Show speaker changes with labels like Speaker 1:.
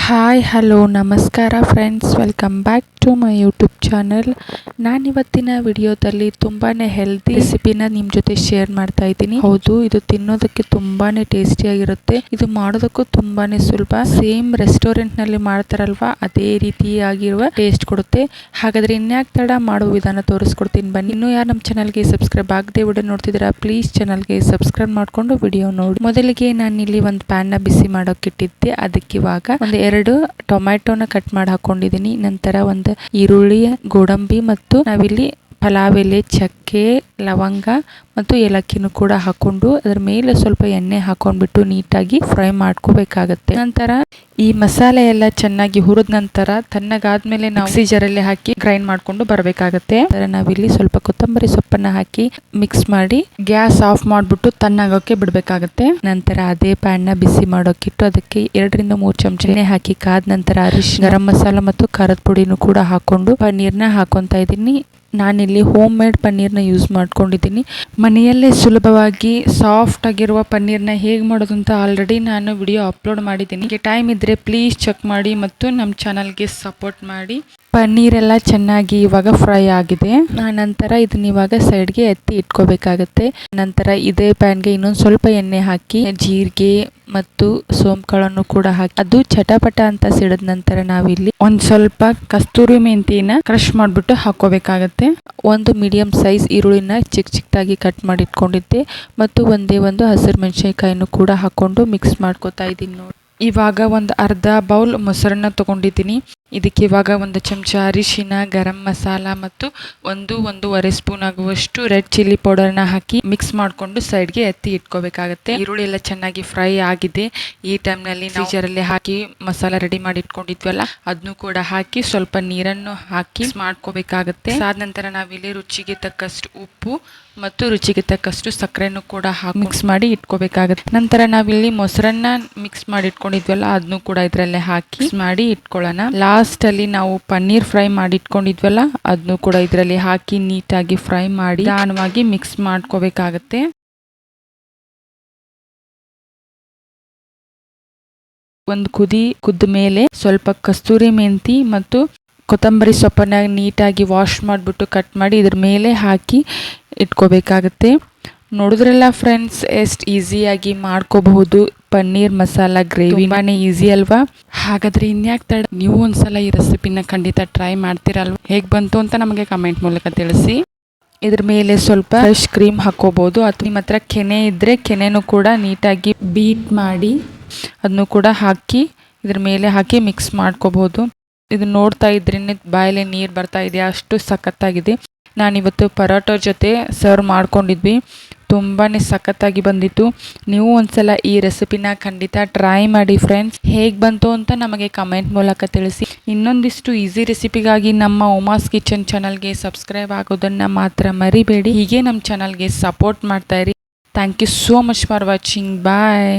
Speaker 1: Hi hello ನಮಸ್ಕಾರ friends, welcome back to my YouTube channel. ನಾನಿವತ್ತಿನ ವಿಡಿಯೋದಲ್ಲಿ ತುಂಬಾ ಹೆಲ್ದಿ ರೆಸಿಪಿನ ನಿಮ್ಮ ಜೊತೆ ಶೇರ್ ಮಾಡ್ತಾ ಇದ್ದೀನಿ. ಹೌದು, ಇದು ತಿನ್ನೋದಕ್ಕೆ ತುಂಬಾ ಟೇಸ್ಟಿಯಾಗಿರುತ್ತೆ. ಇದು ಮಾಡೋದಕ್ಕೂ ತುಂಬಾ ಸುಲಭ. ಸೇಮ್ ರೆಸ್ಟೋರೆಂಟ್ನಲ್ಲಿ ಮಾಡ್ತಾರಲ್ವಾ, ಅದೇ ರೀತಿಯಾಗಿರುವ ಟೇಸ್ಟ್ ಕೊಡುತ್ತೆ. ಹಾಗಾದರೆ ಇನ್ಯಾಕೆ ತಡ, ಮಾಡೋ ವಿಧಾನ ತೋರಿಸ್ಕೊಡ್ತೀನಿ ಬನ್ನಿ. ಇನ್ನೂ ಯಾರು ನಮ್ಮ ಚಾನಲ್ಗೆ ಸಬ್ಸ್ಕ್ರೈಬ್ ಆಗದೆ ವಿಡಿಯೋ ನೋಡ್ತಿದ್ದೀರಾ, ಪ್ಲೀಸ್ ಚಾನಲ್ಗೆ ಸಬ್ಸ್ಕ್ರೈಬ್ ಮಾಡಿಕೊಂಡು ವಿಡಿಯೋ ನೋಡಿ. ಮೊದಲಿಗೆ ನಾನಿಲ್ಲಿ ಒಂದು ಪ್ಯಾನ್ನ ಬಿಸಿ ಮಾಡೋಕ್ಕಿಟ್ಟಿದ್ದೆ. ಅದಕ್ಕೆ ಇವಾಗ ಒಂದು 2 ಟೊಮ್ಯಾಟೋನ ಕಟ್ ಮಾಡಿ ಹಾಕೊಂಡಿದ್ದೀನಿ. ನಂತರ ಒಂದು ಈರುಳ್ಳಿ, ಗೋಡಂಬಿ ಮತ್ತು ನಾವಿಲ್ಲಿ ಪಲಾವ್ ಎಲೆ, ಚಕ್ಕೆ, ಲವಂಗ ಮತ್ತು ಏಲಕ್ಕಿನೂ ಕೂಡ ಹಾಕೊಂಡು ಅದರ ಮೇಲೆ ಸ್ವಲ್ಪ ಎಣ್ಣೆ ಹಾಕೊಂಡ್ಬಿಟ್ಟು ನೀಟಾಗಿ ಫ್ರೈ ಮಾಡ್ಕೋಬೇಕಾಗತ್ತೆ. ನಂತರ ಈ ಮಸಾಲೆ ಎಲ್ಲ ಚೆನ್ನಾಗಿ ಹುರಿದ ನಂತರ ತಣ್ಣಗಾದ್ಮೇಲೆ ನಾವು ಮಿಕ್ಸಿ ಜಾರಲ್ಲಿ ಹಾಕಿ ಗ್ರೈಂಡ್ ಮಾಡ್ಕೊಂಡು ಬರಬೇಕಾಗತ್ತೆ. ನಾವಿಲ್ಲಿ ಸ್ವಲ್ಪ ಕೊತ್ತಂಬರಿ ಸೊಪ್ಪನ್ನ ಹಾಕಿ ಮಿಕ್ಸ್ ಮಾಡಿ ಗ್ಯಾಸ್ ಆಫ್ ಮಾಡ್ಬಿಟ್ಟು ತಣ್ಣಾಗೋಕೆ ಬಿಡ್ಬೇಕಾಗತ್ತೆ. ನಂತರ ಅದೇ ಪ್ಯಾನ್ನ ಬಿಸಿ ಮಾಡೋಕ್ಕಿಟ್ಟು ಅದಕ್ಕೆ 2 ರಿಂದ 3 ಚಮಚ ಎಣ್ಣೆ ಹಾಕಿ ಕಾದ ನಂತರ ಅರಿಶಿನ, ಗರಂ ಮಸಾಲ ಮತ್ತು ಖಾರದ ಪುಡಿನೂ ಕೂಡ ಹಾಕೊಂಡು ಪನ್ನೀರ್ನ ಹಾಕೊಂತಾ ಇದ್ದೀನಿ. ನಾನಿಲ್ಲಿ ಹೋಮ್ ಮೇಡ್ ಪನ್ನೀರ್ನ ಯೂಸ್ ಮಾಡ್ಕೊಂಡಿದ್ದೀನಿ. ಮನೆಯಲ್ಲೇ ಸುಲಭವಾಗಿ ಸಾಫ್ಟ್ ಆಗಿರುವ ಪನ್ನೀರ್ನ ಹೇಗೆ ಮಾಡೋದು ಅಂತ ಆಲ್ರೆಡಿ ನಾನು ವಿಡಿಯೋ ಅಪ್ಲೋಡ್ ಮಾಡಿದ್ದೀನಿ. ನಿಮಗೆ ಟೈಮ್ ಇದ್ದರೆ ಪ್ಲೀಸ್ ಚೆಕ್ ಮಾಡಿ ಮತ್ತು ನಮ್ಮ ಚಾನಲ್ಗೆ ಸಪೋರ್ಟ್ ಮಾಡಿ. ಪನ್ನೀರೆಲ್ಲ ಚೆನ್ನಾಗಿ ಇವಾಗ ಫ್ರೈ ಆಗಿದೆ. ನಂತರ ಇದನ್ನ ಇವಾಗ ಸೈಡ್ಗೆ ಎತ್ತಿ ಇಟ್ಕೋಬೇಕಾಗತ್ತೆ. ನಂತರ ಇದೇ ಪ್ಯಾನ್ಗೆ ಇನ್ನೊಂದು ಸ್ವಲ್ಪ ಎಣ್ಣೆ ಹಾಕಿ ಜೀರಿಗೆ ಮತ್ತು ಸೋಂಪುಗಳನ್ನು ಕೂಡ ಹಾಕಿ ಅದು ಚಟಪಟ ಅಂತ ಸಿಡಿದ ನಂತರ ನಾವಿಲ್ಲಿ ಒಂದ್ ಸ್ವಲ್ಪ ಕಸ್ತೂರಿ ಮೆಂತಿನ ಕ್ರಶ್ ಮಾಡ್ಬಿಟ್ಟು ಹಾಕೋಬೇಕಾಗತ್ತೆ. ಒಂದು ಮೀಡಿಯಂ ಸೈಜ್ ಈರುಳ್ಳಿನ ಚಿಕ್ಕದಾಗಿ ಕಟ್ ಮಾಡಿ ಇಟ್ಕೊಂಡಿದ್ದೆ ಮತ್ತು ಒಂದೇ ಒಂದು ಹಸಿರು ಮೆಣಸಿನಕಾಯಿನೂ ಕೂಡ ಹಾಕೊಂಡು ಮಿಕ್ಸ್ ಮಾಡ್ಕೋತಾ ಇದ್ದೀನಿ ನೋಡಿ. ಇವಾಗ ಒಂದು ಅರ್ಧ ಬೌಲ್ ಮೊಸರನ್ನ ತಗೊಂಡಿದ್ದೀನಿ. ಇದಕ್ಕೆ ಇವಾಗ 1 ಚಮಚ ಅರಿಶಿನ, ಗರಂ ಮಸಾಲ ಮತ್ತು 1-1.5 ಸ್ಪೂನ್ ಆಗುವಷ್ಟು ರೆಡ್ ಚಿಲ್ಲಿ ಪೌಡರ್ನ ಹಾಕಿ ಮಿಕ್ಸ್ ಮಾಡಿಕೊಂಡು ಸೈಡ್ಗೆ ಎತ್ತಿ ಇಟ್ಕೋಬೇಕಾಗತ್ತೆ. ಈರುಳ್ಳಿ ಎಲ್ಲ ಚೆನ್ನಾಗಿ ಫ್ರೈ ಆಗಿದೆ. ಈ ಟೈಮ್ನಲ್ಲಿ ಫ್ರೀಜರಲ್ಲಿ ಹಾಕಿ ಮಸಾಲ ರೆಡಿ ಮಾಡಿ ಇಟ್ಕೊಂಡಿದ್ವಲ್ಲ ಅದನ್ನು ಕೂಡ ಹಾಕಿ ಸ್ವಲ್ಪ ನೀರನ್ನು ಹಾಕಿ ಮಾಡ್ಕೋಬೇಕಾಗತ್ತೆ. ಆದ ನಂತರ ನಾವಿಲ್ಲಿ ರುಚಿಗೆ ತಕ್ಕಷ್ಟು ಉಪ್ಪು ಮತ್ತು ರುಚಿಗೆ ತಕ್ಕಷ್ಟು ಸಕ್ಕರೆನೂ ಕೂಡ ಹಾಕಿ ಮಿಕ್ಸ್ ಮಾಡಿ ಇಟ್ಕೋಬೇಕಾಗತ್ತೆ. ನಂತರ ನಾವಿಲ್ಲಿ ಮೊಸರನ್ನ ಮಿಕ್ಸ್ ಮಾಡಿ ಇಟ್ಕೊಂಡಿದ್ವಲ್ಲ ಅದನ್ನು ಕೂಡ ಇದರಲ್ಲೇ ಹಾಕಿ ಮಿಕ್ಸ್ ಮಾಡಿ ಇಟ್ಕೊಳ್ಳೋಣ. ಲಾಸ್ಟ್ ಅಲ್ಲಿ ನಾವು ಪನ್ನೀರ್ ಫ್ರೈ ಮಾಡಿ ಇಟ್ಕೊಂಡಿದ್ವಲ್ಲ ಅದನ್ನು ಕೂಡ ಇದರಲ್ಲಿ ಹಾಕಿ ನೀಟಾಗಿ ಫ್ರೈ ಮಾಡಿ ನಿಧಾನವಾಗಿ ಮಿಕ್ಸ್ ಮಾಡ್ಕೋಬೇಕಾಗತ್ತೆ. ಒಂದು ಕುದ್ದ ಮೇಲೆ ಸ್ವಲ್ಪ ಕಸ್ತೂರಿ ಮೆಂತಿ ಮತ್ತು ಕೊತ್ತಂಬರಿ ಸೊಪ್ಪನ್ನ ನೀಟಾಗಿ ವಾಶ್ ಮಾಡಿಬಿಟ್ಟು ಕಟ್ ಮಾಡಿ ಇದ್ರ ಮೇಲೆ ಹಾಕಿ ಇಟ್ಕೋಬೇಕಾಗತ್ತೆ. ನೋಡಿದ್ರಲ್ಲ ಫ್ರೆಂಡ್ಸ್, ಎಷ್ಟು ಈಸಿಯಾಗಿ ಮಾಡ್ಕೋಬಹುದು ಪನ್ನೀರ್ ಮಸಾಲ ಗ್ರೇವಿ. ತುಂಬಾನೇ ಈಸಿ ಅಲ್ವಾ? ಹಾಗಾದ್ರೆ ಇನ್ಯಾಕೆ ತಡ, ನೀವು ಒಂದ್ಸಲ ಈ ರೆಸಿಪಿನ ಖಂಡಿತ ಟ್ರೈ ಮಾಡ್ತೀರಲ್ವಾ? ಹೇಗೆ ಬಂತು ಅಂತ ನಮಗೆ ಕಮೆಂಟ್ ಮೂಲಕ ತಿಳಿಸಿ. ಇದ್ರ ಮೇಲೆ ಸ್ವಲ್ಪ ಫ್ರೆಶ್ ಕ್ರೀಮ್ ಹಾಕೋಬಹುದು ಅಥವಾ ನಿಮ್ಮ ಹತ್ರ ಕೆನೆ ಇದ್ರೆ ಕೆನೆನೂ ಕೂಡ ನೀಟಾಗಿ ಬೀಟ್ ಮಾಡಿ ಅದನ್ನು ಕೂಡ ಹಾಕಿ ಇದ್ರ ಮೇಲೆ ಹಾಕಿ ಮಿಕ್ಸ್ ಮಾಡ್ಕೋಬಹುದು. ಇದು ನೋಡ್ತಾ ಇದ್ರೇನೆ ಬಾಯಲ್ಲಿ ನೀರು ಬರ್ತಾ ಇದೆ, ಅಷ್ಟು ಸಖತ್ತಾಗಿದೆ. ನಾನಿವತ್ತು ಪರೋಟೋ ಜೊತೆ ಸರ್ವ್ ಮಾಡ್ಕೊಂಡಿದ್ವಿ. ತುಂಬಾ ಸಖತ್ತಾಗಿ ಬಂದಿತ್ತು. ನೀವು ಒಂದ್ಸಲ ಈ ರೆಸಿಪಿನ ಖಂಡಿತ ಟ್ರೈ ಮಾಡಿ ಫ್ರೆಂಡ್ಸ್. ಹೇಗೆ ಬಂತು ಅಂತ ನಮಗೆ ಕಮೆಂಟ್ ಮೂಲಕ ತಿಳಿಸಿ. ಇನ್ನೊಂದಿಷ್ಟು ಈಸಿ ರೆಸಿಪಿಗಾಗಿ ನಮ್ಮ ಉಮಾಸ್ ಕಿಚನ್ ಚಾನಲ್ಗೆ ಸಬ್ಸ್ಕ್ರೈಬ್ ಆಗೋದನ್ನು ಮಾತ್ರ ಮರಿಬೇಡಿ. ಹೀಗೆ ನಮ್ಮ ಚಾನಲ್ಗೆ ಸಪೋರ್ಟ್ ಮಾಡ್ತಾ ಇರಿ. Thank you so much for watching. Bye.